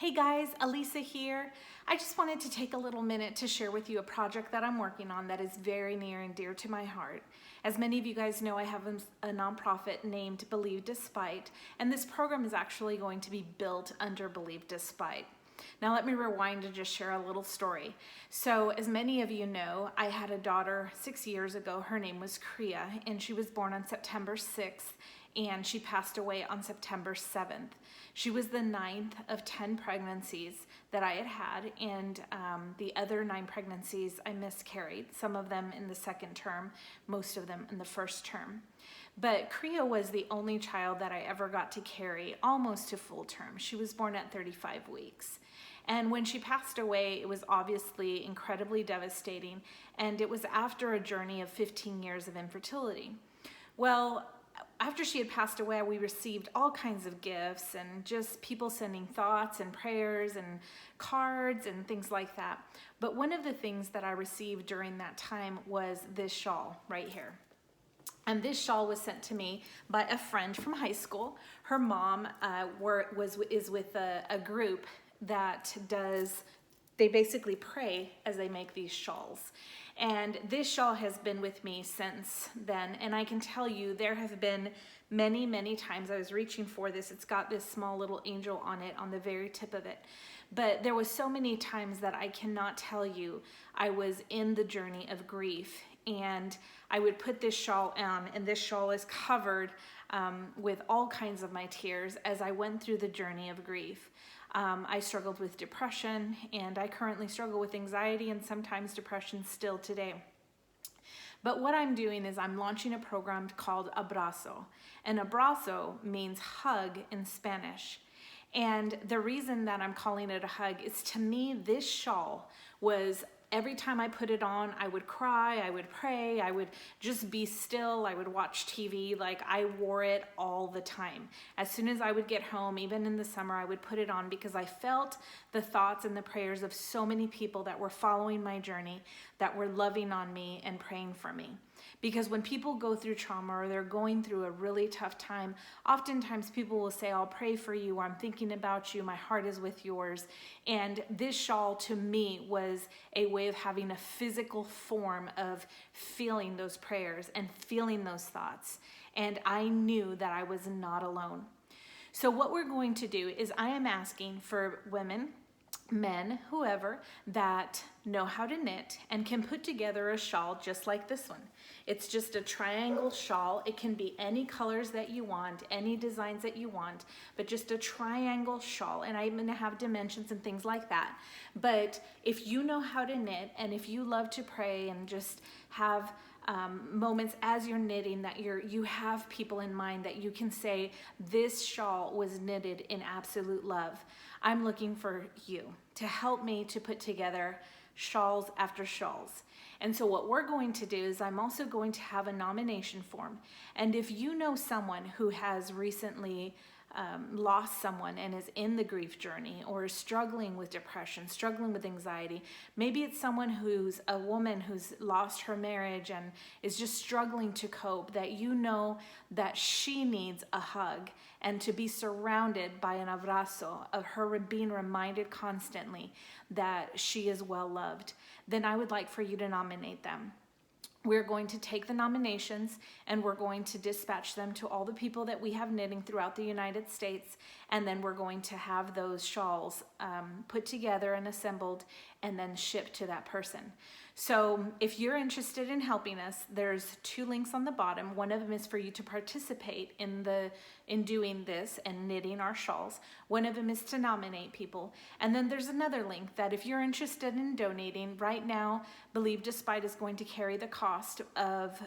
Hey guys, Elisa here. I just wanted to take a little minute to share with you a project that I'm working on that is very near and dear to my heart. As many of you guys know, I have a nonprofit named Believe Despite, and this program is actually going to be built under Believe Despite. Now let me rewind and just share a little story. So as many of you know, I had a daughter 6 years ago. Her name was Kriya, and she was born on September 6th, and she passed away on September 7th. She was the 9th of 10 pregnancies that I had, and the other 9 pregnancies I miscarried, some of them in the second term, most of them in the first term. But Kriya was the only child that I ever got to carry almost to full term. She was born at 35 weeks. And when she passed away, it was obviously incredibly devastating, and it was after a journey of 15 years of infertility. Well, after she had passed away, we received all kinds of gifts and just people sending thoughts and prayers and cards and things like that. But one of the things that I received during that time was this shawl right here. And this shawl was sent to me by a friend from high school. Her mom is with a group that they basically pray as they make these shawls. And this shawl has been with me since then. And I can tell you, there have been many, many times I was reaching for this. It's got this small little angel on it, on the very tip of it. But there was so many times that I cannot tell you I was in the journey of grief. And I would put this shawl on, and this shawl is covered with all kinds of my tears as I went through the journey of grief. I struggled with depression, and I currently struggle with anxiety and sometimes depression still today. But what I'm doing is I'm launching a program called Abrazo. And abrazo means hug in Spanish. And the reason that I'm calling it a hug is, to me, this shawl was, every time I put it on, I would cry, I would pray, I would just be still, I would watch TV. Like, I wore it all the time. As soon as I would get home, even in the summer, I would put it on because I felt the thoughts and the prayers of so many people that were following my journey, that were loving on me and praying for me. Because when people go through trauma or they're going through a really tough time, oftentimes people will say, I'll pray for you, or I'm thinking about you, my heart is with yours. And this shawl to me was a way of having a physical form of feeling those prayers and feeling those thoughts. And I knew that I was not alone. So what we're going to do is, I am asking for women, men, whoever, that know how to knit and can put together a shawl just like this one. It's just a triangle shawl. It can be any colors that you want, any designs that you want, but just a triangle shawl. And I'm going to have dimensions and things like that. But if you know how to knit, and if you love to pray and just have moments as you're knitting that you have people in mind that you can say, this shawl was knitted in absolute love. I'm looking for you to help me to put together shawls after shawls. And so what we're going to do is, I'm also going to have a nomination form. And if you know someone who has recently lost someone and is in the grief journey, or is struggling with depression, struggling with anxiety, maybe it's someone who's a woman who's lost her marriage and is just struggling to cope, that you know that she needs a hug and to be surrounded by an abrazo, of her being reminded constantly that she is well loved, then I would like for you to nominate them. We're going to take the nominations and we're going to dispatch them to all the people that we have knitting throughout the United States. And then we're going to have those shawls put together and assembled and then shipped to that person. So if you're interested in helping us, there's 2 links on the bottom. One of them is for you to participate in doing this and knitting our shawls. One of them is to nominate people. And then there's another link that if you're interested in donating, right now, Believe Despite is going to carry the cost of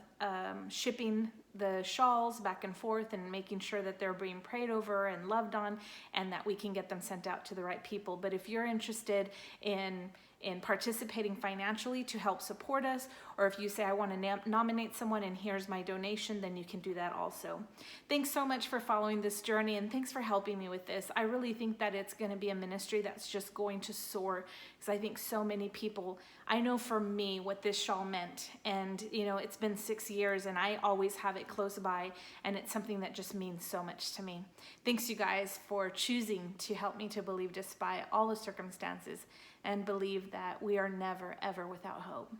shipping the shawls back and forth and making sure that they're being prayed over and loved on, and that we can get them sent out to the right people. But if you're interested in in participating financially to help support us, or if you say, I want to nominate someone and here's my donation, then you can do that also. Thanks so much for following this journey, and thanks for helping me with this. I really think that it's going to be a ministry that's just going to soar, because I think so many people, I know for me what this shawl meant, and it's been 6 years and I always have it close by, and it's something that just means so much to me. Thanks you guys for choosing to help me to believe despite all the circumstances, and believe that we are never ever without hope.